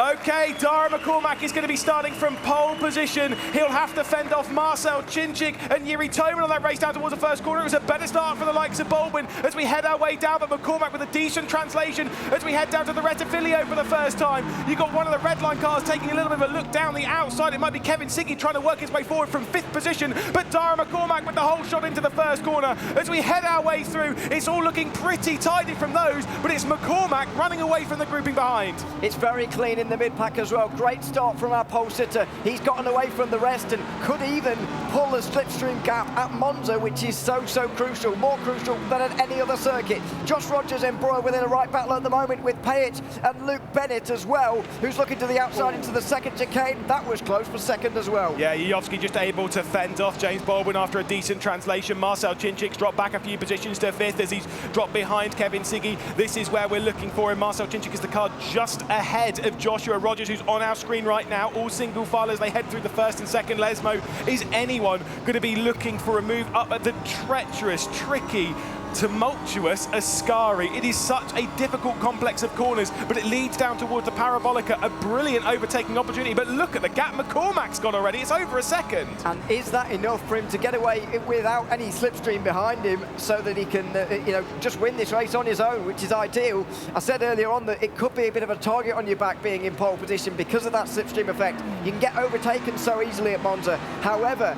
Okay, Dara McCormack is going to be starting from pole position. He'll have to fend off Marcel Chinchik and Yuri Toman on that race down towards the first corner. It was a better start for the likes of Baldwin as we head our way down, but McCormack with a decent translation as we head down to the Rettifilio for the first time. You got one of the red line cars taking a little bit of a look down the outside. It might be Kevin Siggy trying to work his way forward from 5th position, but Dara McCormack with the whole shot into the first corner. As we head our way through, it's all looking pretty tidy from those, but it's McCormack running away from the grouping behind. It's very clean in the mid-pack as well. Great start from our pole sitter. He's gotten away from the rest and could even pull the slipstream gap at Monza, which is so crucial, more crucial than at any other circuit. Josh Rogers embroiled within a right battle at the moment with Payet and Luke Bennett as well, who's looking to the outside into the second chicane. That was close for second as well. Yeah, Yujovski just able to fend off James Baldwin after a decent translation. Marcel Chinchik's dropped back a few positions to 5th as he's dropped behind Kevin Siggy. This is where we're looking for him. Marcel Chinchik is the car just ahead of Joshua Rogers, who's on our screen right now. All single file as they head through the first and second Lesmo. Is anyone going to be looking for a move up at the treacherous, tricky, tumultuous Ascari? It is such a difficult complex of corners, but it leads down towards the Parabolica, a brilliant overtaking opportunity. But look at the gap McCormack's got already. It's over a second. And is that enough for him to get away without any slipstream behind him so that he can just win this race on his own, which is ideal? I said earlier on that it could be a bit of a target on your back being in pole position because of that slipstream effect. You can get overtaken so easily at Monza. However,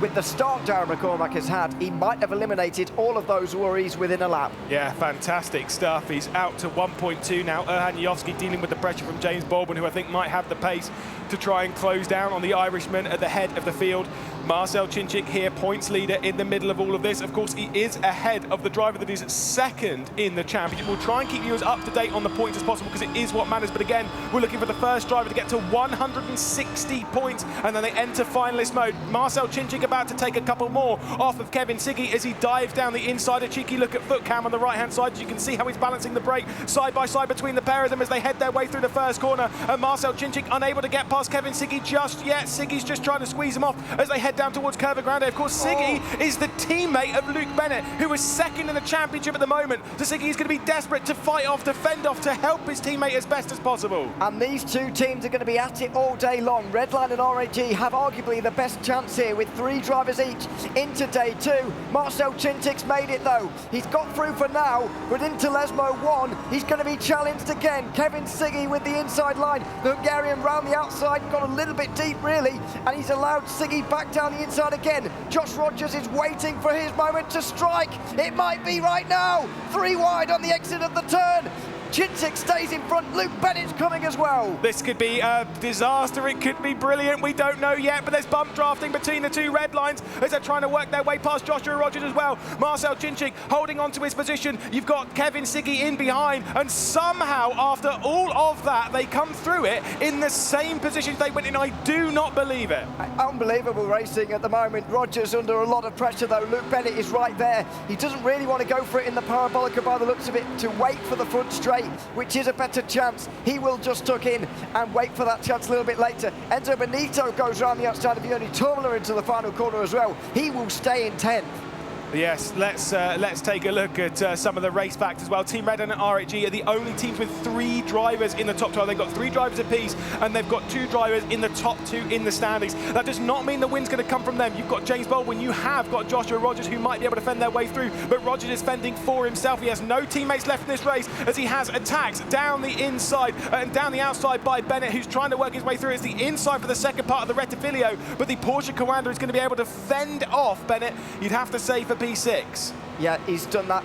with the start Dara McCormack has had, he might have eliminated all of those worries within a lap. Yeah, fantastic stuff. He's out to 1.2 now. Erhan Yujovski dealing with the pressure from James Baldwin, who I think might have the pace to try and close down on the Irishman at the head of the field. Marcel Chinchik here, points leader in the middle of all of this. Of course, he is ahead of the driver that is second in the championship. We'll try and keep you as up to date on the points as possible because it is what matters. But again, we're looking for the first driver to get to 160 points, and then they enter finalist mode. Marcel Chinchik about to take a couple more off of Kevin Siggy as he dives down the inside. A cheeky look at foot cam on the right-hand side. As you can see how he's balancing the brake side by side between the pair of them as they head their way through the first corner. And Marcel Chinchik unable to get past Kevin Siggy just yet. Siggy's just trying to squeeze him off as they head down towards Curva Grande. Of course, Siggy is the teammate of Luke Bennett, who is second in the championship at the moment. So Siggy is going to be desperate to fight off, to fend off, to help his teammate as best as possible. And these two teams are going to be at it all day long. Redline and RAG have arguably the best chance here with 3 drivers each into day 2. Marcel Chinchik's made it though. He's got through for now, but into Lesmo 1, he's going to be challenged again. Kevin Siggy with the inside line. The Hungarian round the outside, got a little bit deep really, and he's allowed Siggy back down the inside again. Josh Rogers is waiting for his moment to strike. It might be right now. 3 wide on the exit of the turn. Chinchik stays in front. Luke Bennett's coming as well. This could be a disaster. It could be brilliant. We don't know yet, but there's bump drafting between the 2 red lines as they're trying to work their way past Joshua Rogers as well. Marcel Chinchik holding on to his position. You've got Kevin Siggy in behind, and somehow after all of that, they come through it in the same positions they went in. I do not believe it. Unbelievable racing at the moment. Rogers under a lot of pressure though. Luke Bennett is right there. He doesn't really want to go for it in the Parabolica by the looks of it, to wait for the front straight, which is a better chance. He will just tuck in and wait for that chance a little bit later. Enzo Benito goes around the outside of Yoni Turmler into the final corner as well. He will stay in 10th. Yes, let's take a look at some of the race facts as well. Team Red and RHG are the only teams with 3 drivers in the top 12. They've got 3 drivers apiece, and they've got 2 drivers in the top 2 in the standings. That does not mean the win's going to come from them. You've got James Baldwin, you have got Joshua Rogers, who might be able to fend their way through, but Rogers is fending for himself. He has no teammates left in this race as he has attacks down the inside and down the outside by Bennett, who's trying to work his way through. It's the inside for the second part of the Rettifilio, but the Porsche Commander is going to be able to fend off Bennett, you'd have to say, for P6. Yeah, he's done that,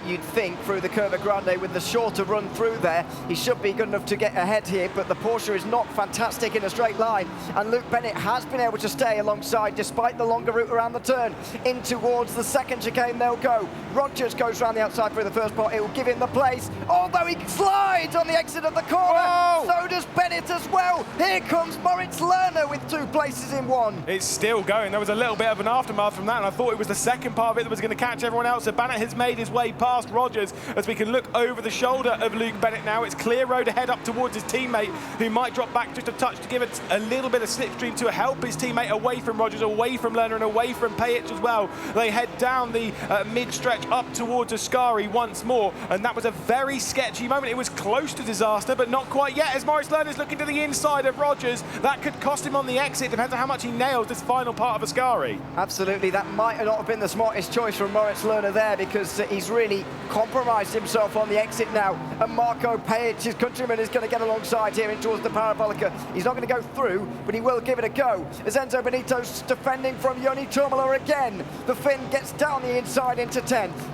you'd think, through the Curva Grande with the shorter run through there. He should be good enough to get ahead here, but the Porsche is not fantastic in a straight line. And Luke Bennett has been able to stay alongside despite the longer route around the turn. In towards the second chicane they'll go. Rogers goes around the outside through the first part. It will give him the place, although he slides on the exit of the corner. Whoa! So does Bennett as well. Here comes Moritz Lerner with 2 places in 1. It's still going. There was a little bit of an aftermath from that, and I thought it was the second part of it that was going to catch everyone else. So Bennett has made his way past Rogers as we can look over the shoulder of Luke Bennett now. It's clear road ahead up towards his teammate, who might drop back just a touch to give it a little bit of slipstream to help his teammate away from Rogers, away from Lerner, and away from Payet as well. They head down the mid-stretch up towards Ascari once more, and that was a very sketchy moment. It was close to disaster, but not quite yet, as Moritz Lerner is looking looking to the inside of Rogers. That could cost him on the exit, depends on how much he nails this final part of Ascari. Absolutely, that might not have been the smartest choice from Moritz Lerner there, because he's really compromised himself on the exit now. And Marco Pajic, his countryman, is going to get alongside here in towards the Parabolica. He's not going to go through, but he will give it a go. As Enzo Benito's defending from Joni Toomala again. The Finn gets down the inside into 10th.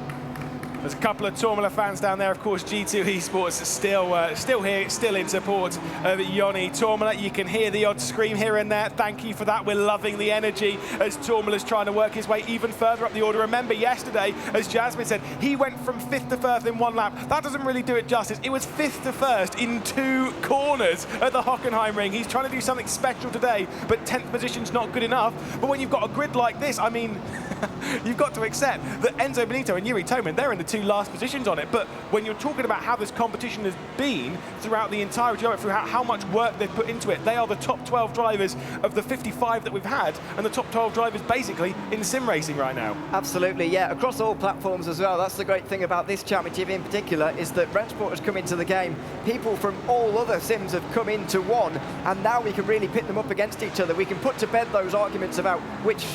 There's a couple of Toomala fans down there. Of course, G2 Esports is still here, still in support of Joni Toomala. You can hear the odd scream here and there. Thank you for that. We're loving the energy as Toomala's trying to work his way even further up the order. Remember yesterday, as Jasmine said, he went from 5th to 1st in one lap. That doesn't really do it justice. It was 5th to 1st in 2 corners at the Hockenheimring. He's trying to do something special today, but 10th position's not good enough. But when you've got a grid like this, I mean, you've got to accept that Enzo Benito and Yuri Toman, they're in the 2 last positions on it. But when you're talking about how this competition has been throughout the entirety of it, through how much work they've put into it, they are the top 12 drivers of the 55 that we've had, and the top 12 drivers basically in sim racing right now. Absolutely, yeah, across all platforms as well. That's the great thing about this championship in particular, is that Rennsport has come into the game. People from all other sims have come into one, and now we can really pit them up against each other. We can put to bed those arguments about which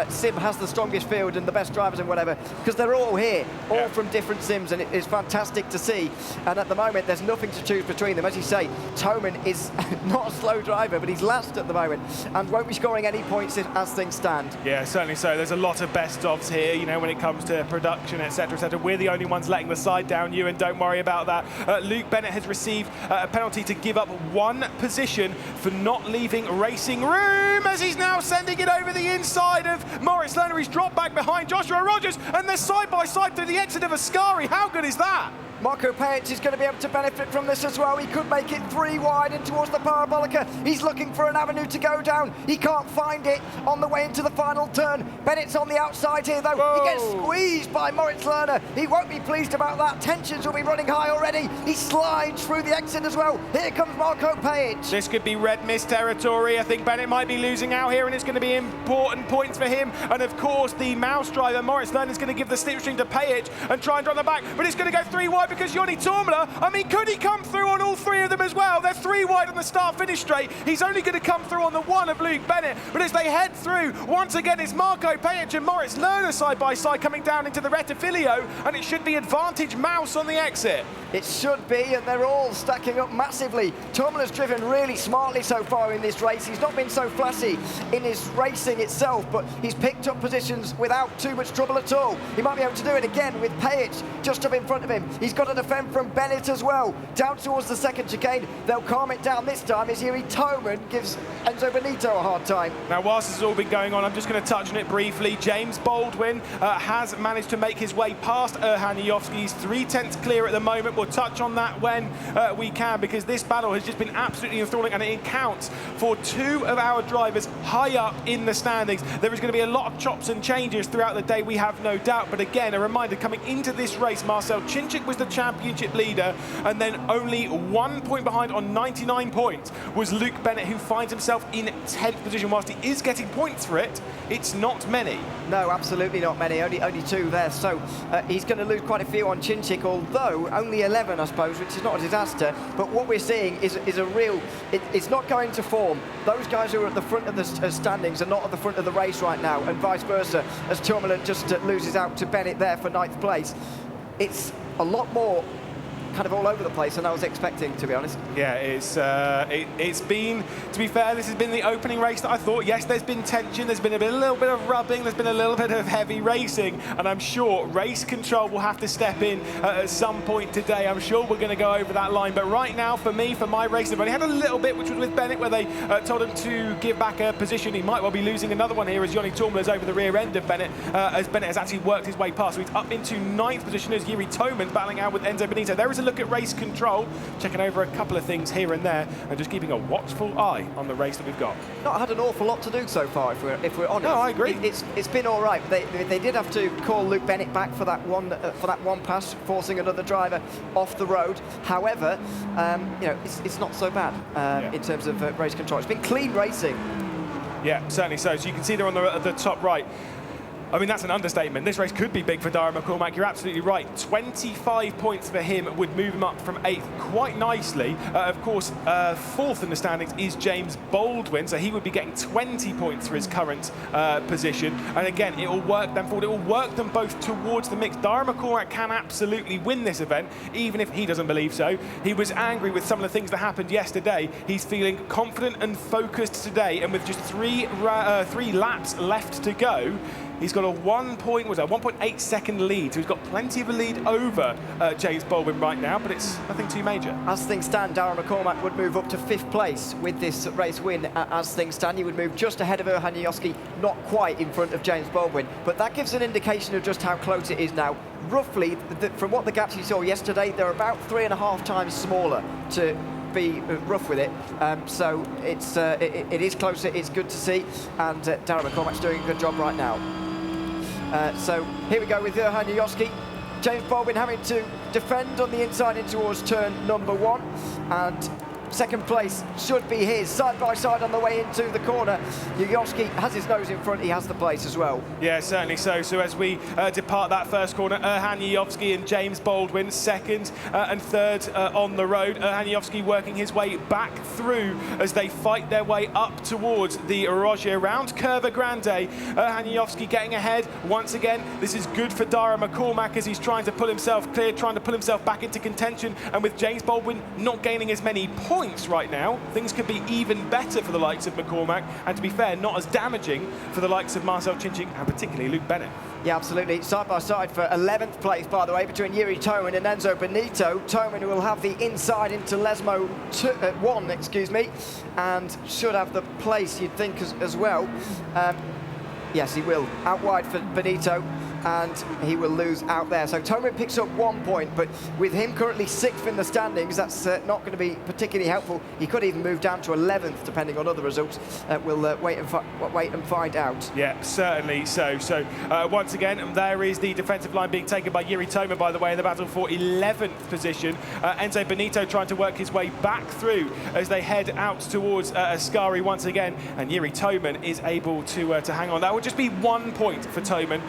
sim has the strongest field and the best drivers and whatever, because they're all here, all from different sims, and it is fantastic to see. And at the moment, there's nothing to choose between them. As you say, Toman is not a slow driver, but he's last at the moment and won't be scoring any points as things stand. Yeah, certainly so. There's a lot of best ofs here, you know, when it comes to production, etc., etc. We're the only ones letting the side down, you, and don't worry about that. Luke Bennett has received a penalty to give up 1 position for not leaving racing room, as he's now sending it over the inside of Moritz Lerner. He's dropped back behind Joshua Rogers, and they're side by side through the exit of Ascari. How good is that? Marco Pajic is going to be able to benefit from this as well. He could make it 3 wide in towards the Parabolica. He's looking for an avenue to go down. He can't find it on the way into the final turn. Bennett's on the outside here, though. Whoa. He gets squeezed by Moritz Lerner. He won't be pleased about that. Tensions will be running high already. He slides through the exit as well. Here comes Marco Pajic. This could be red mist territory. I think Bennett might be losing out here, and it's going to be important points for him. And of course, the mouse driver, Moritz Lerner, is going to give the slipstream to Pajic and try and drop the back. But it's going to go 3 wide because Joni Toomala, I mean, could he come through on all 3 of them as well? They're 3 wide on the start-finish straight. He's only going to come through on the 1 of Luke Bennett. But as they head through, once again, it's Marco Pajic and Moritz Lerner side by side coming down into the Rettifilio, and it should be advantage mouse on the exit. It should be, and they're all stacking up massively. Toomala's driven really smartly so far in this race. He's not been so flashy in his racing itself, but he's picked up positions without too much trouble at all. He might be able to do it again with Pajic just up in front of him. He's got to defend from Bennett as well. Down towards the second chicane, they'll calm it down this time as Yuri Toman gives Enzo Benito a hard time. Now, whilst this has all been going on, I'm just going to touch on it briefly. James Baldwin has managed to make his way past Erhan Yovsky. He's 3/10 clear at the moment. We'll touch on that when we can, because this battle has just been absolutely enthralling, and it counts for 2 of our drivers high up in the standings. There is going to be a lot of chops and changes throughout the day, we have no doubt. But again, a reminder, coming into this race, Marcel Cinchik was the championship leader, and then only 1 point behind on 99 points was Luke Bennett, who finds himself in 10th position. Whilst he is getting points for it, it's not many. No, absolutely not many, only 2 there. So he's going to lose quite a few on Cinchik, although only 11, I suppose, which is not a disaster. But what we're seeing is a real, it's not going to form. Those guys who are at the front of the standings are not at the front of the race right now, and vice versa, as Toomala just loses out to Bennett there for 9th place. It's a lot more kind of all over the place than I was expecting, to be honest. Yeah, it's been, to be fair, this has been the opening race that I thought, yes, there's been tension, there's been a little bit of rubbing, there's been a little bit of heavy racing, and I'm sure race control will have to step in at some point today. I'm sure we're going to go over that line, but right now, for me, for my race, I've only had a little bit, which was with Bennett, where they told him to give back a position. He might well be losing another one here as Joni Toomala's over the rear end of Bennett, as Bennett has actually worked his way past. So he's up into 9th position as Yuri Toman's battling out with Enzo Benito. There is a look at race control, checking over a couple of things here and there, and just keeping a watchful eye on the race that we've got. Not had an awful lot to do so far, if we're honest. No, I agree. It's been all right. They did have to call Luke Bennett back for that one pass, forcing another driver off the road. However, you know, it's not so bad in terms of race control. It's been clean racing. Yeah, certainly so. So you can see there on the top right, I mean, that's an understatement. This race could be big for Darragh McCormack. You're absolutely right. 25 points for him would move him up from 8th quite nicely. Of course, 4th in the standings is James Baldwin, so he would be getting 20 points for his current position. And again, it will work them forward. It will work them both towards the mix. Darragh McCormack can absolutely win this event, even if he doesn't believe so. He was angry with some of the things that happened yesterday. He's feeling confident and focused today, and with just three laps left to go, he's got a 1.8 second lead, so he's got plenty of a lead over James Baldwin right now, but it's nothing too major. As things stand, Darragh McCormack would move up to 5th place with this race win. As things stand, he would move just ahead of Erhan Yoski, not quite in front of James Baldwin, but that gives an indication of just how close it is now. Roughly, from what the gaps you saw yesterday, they're about 3.5 times smaller, to be rough with it. So it is closer, it's good to see, and Darragh McCormack's doing a good job right now. So here we go with Erhan Yoski. James Baldwin having to defend on the inside in towards turn number 1, and second place should be his. Side by side on the way into the corner. Yoski has his nose in front, he has the place as well. Yeah, certainly so. So as we depart that first corner, Erhan Yoski and James Baldwin, 2nd and 3rd on the road. Erhan Yoski working his way back through as they fight their way up towards the Rogier round Curva Grande. Erhan Yoski getting ahead once again. This is good for Darragh McCormack as he's trying to pull himself clear, trying to pull himself back into contention, and with James Baldwin not gaining as many points right now, things could be even better for the likes of McCormack, and to be fair, not as damaging for the likes of Marcel Chinchik and particularly Luke Bennett. Yeah, absolutely. Side by side for 11th place, by the way, between Yuri Toman and Enzo Benito. Toman will have the inside into Lesmo 1, and should have the place, you'd think, as well. Yes, he will. Out wide for Benito, and he will lose out there. So Toman picks up 1 point, but with him currently 6th in the standings, that's not going to be particularly helpful. He could even move down to 11th, depending on other results. We'll wait and find out. Yeah, certainly so. So once again, there is the defensive line being taken by Yuri Toman, by the way, in the battle for 11th position. Enzo Benito trying to work his way back through as they head out towards Ascari once again, and Yuri Toman is able to hang on. That would just be 1 point for Toman.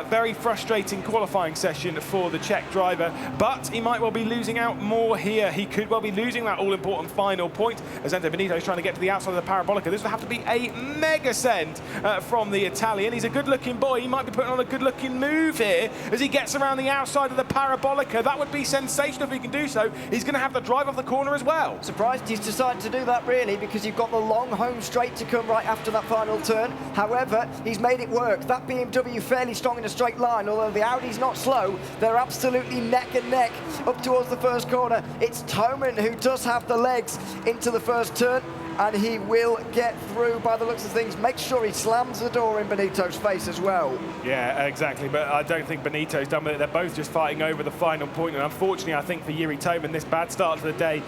Very frustrating qualifying session for the Czech driver, but he might well be losing out more here. He could well be losing that all-important final point as Enzo Benito is trying to get to the outside of the Parabolica. This would have to be a mega send from the Italian. He's a good-looking boy. He might be putting on a good-looking move here as he gets around the outside of the Parabolica. That would be sensational if he can do so. He's going to have the drive off the corner as well. Surprised he's decided to do that, really, because you've got the long home straight to come right after that final turn. However, he's made it work. That BMW fairly strong in a straight line, although the Audi's not slow. They're absolutely neck and neck up towards the first corner. It's Toman who does have the legs into the first turn, and he will get through by the looks of things. Make sure he slams the door in Benito's face as well. Yeah, exactly, but I don't think Benito's done with it. They're both just fighting over the final point, and unfortunately, I think for Yuri Toman, this bad start to the day,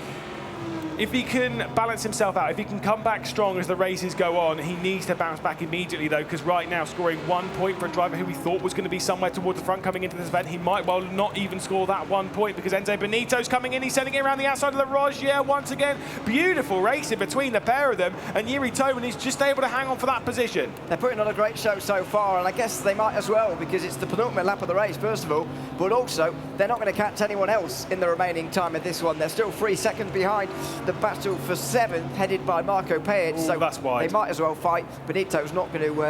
if he can balance himself out, if he can come back strong as the races go on, he needs to bounce back immediately, though, because right now scoring 1 point for a driver who we thought was going to be somewhere towards the front coming into this event, he might well not even score that 1 point, because Enzo Benito's coming in. He's sending it around the outside of the Rogier once again. Beautiful racing between the pair of them, and Yuri Toman is just able to hang on for that position. They're putting on a great show so far, and I guess they might as well, because it's the penultimate lap of the race, first of all, but also they're not going to catch anyone else in the remaining time of this one. They're still 3 seconds behind the battle for 7th, headed by Marco Pajic, so that's wide. They might as well fight. Benito's not going to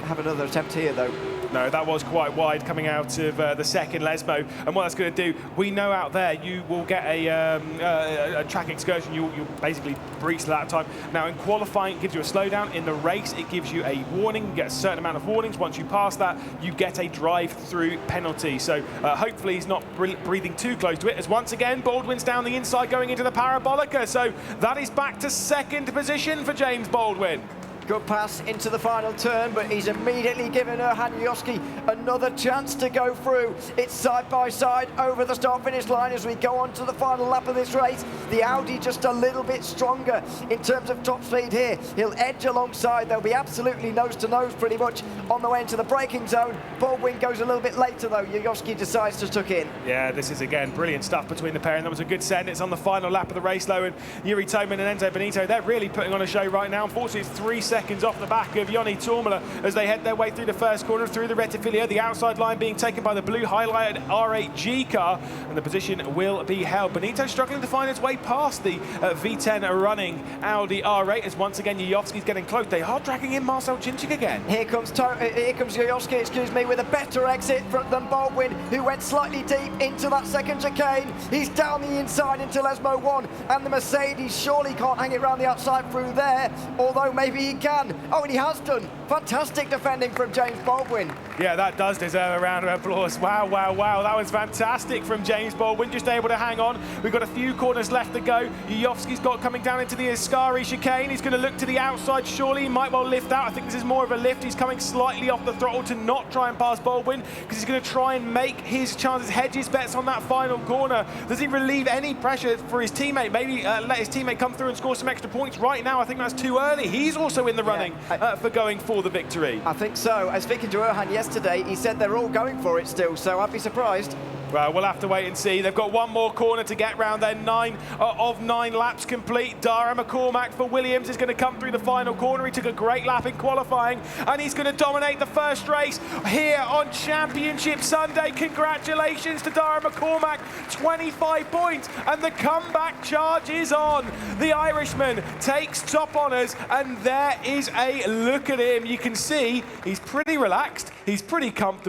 have another attempt here, though. No, that was quite wide coming out of the second Lesmo, and what that's going to do, we know out there you will get a track excursion. You'll basically breach that time. Now in qualifying, it gives you a slowdown. In the race, it gives you a warning. You get a certain amount of warnings. Once you pass that, you get a drive-through penalty. So hopefully he's not breathing too close to it, as once again Baldwin's down the inside going into the Parabolica. So that is back to 2nd position for James Baldwin. Good pass into the final turn, but he's immediately given Erhan Yoski another chance to go through. It's side by side over the start-finish line as we go on to the final lap of this race. The Audi just a little bit stronger in terms of top speed here. He'll edge alongside. They'll be absolutely nose-to-nose pretty much on the way into the braking zone. Baldwin goes a little bit later, though. Yoski decides to tuck in. Yeah, this is, again, brilliant stuff between the pair, and that was a good send. It's on the final lap of the race, though, and Yuri Toman and Enzo Benito, they're really putting on a show right now. Unfortunately, it's 3 seconds seconds off the back of Joni Tourmala as they head their way through the first corner, through the Retifilia. The outside line being taken by the blue highlighted R8G car, and the position will be held. Benito struggling to find his way past the V10 running Audi R8 as once again Jajowski's getting close. They are dragging in Marcel Czincik again. Here comes Jajowski, with a better exit than Baldwin, who went slightly deep into that second chicane. He's down the inside into Lesmo 1, and the Mercedes surely can't hang it round the outside through there, although maybe he can. Oh, and he has done. Fantastic defending from James Baldwin. Yeah, that does deserve a round of applause. Wow, wow, wow. That was fantastic from James Baldwin, just able to hang on. We've got a few corners left to go. Jajowski's got coming down into the Ascari chicane. He's going to look to the outside, surely. He might well lift out. I think this is more of a lift. He's coming slightly off the throttle to not try and pass Baldwin, because he's going to try and make his chances, hedge his bets on that final corner. Does he relieve any pressure for his teammate? Maybe let his teammate come through and score some extra points. Right now, I think that's too early. He's also in the running for going for the victory. I think so. And speaking to Erhan yesterday, he said they're all going for it still, so I'd be surprised. Well, we'll have to wait and see. They've got one more corner to get round. They're 9 of 9 laps complete. Dara McCormack for Williams is going to come through the final corner. He took a great lap in qualifying, and he's going to dominate the first race here on Championship Sunday. Congratulations to Dara McCormack, 25 points, and the comeback charge is on. The Irishman takes top honours, and there is a look at him. You can see he's pretty relaxed, he's pretty comfortable.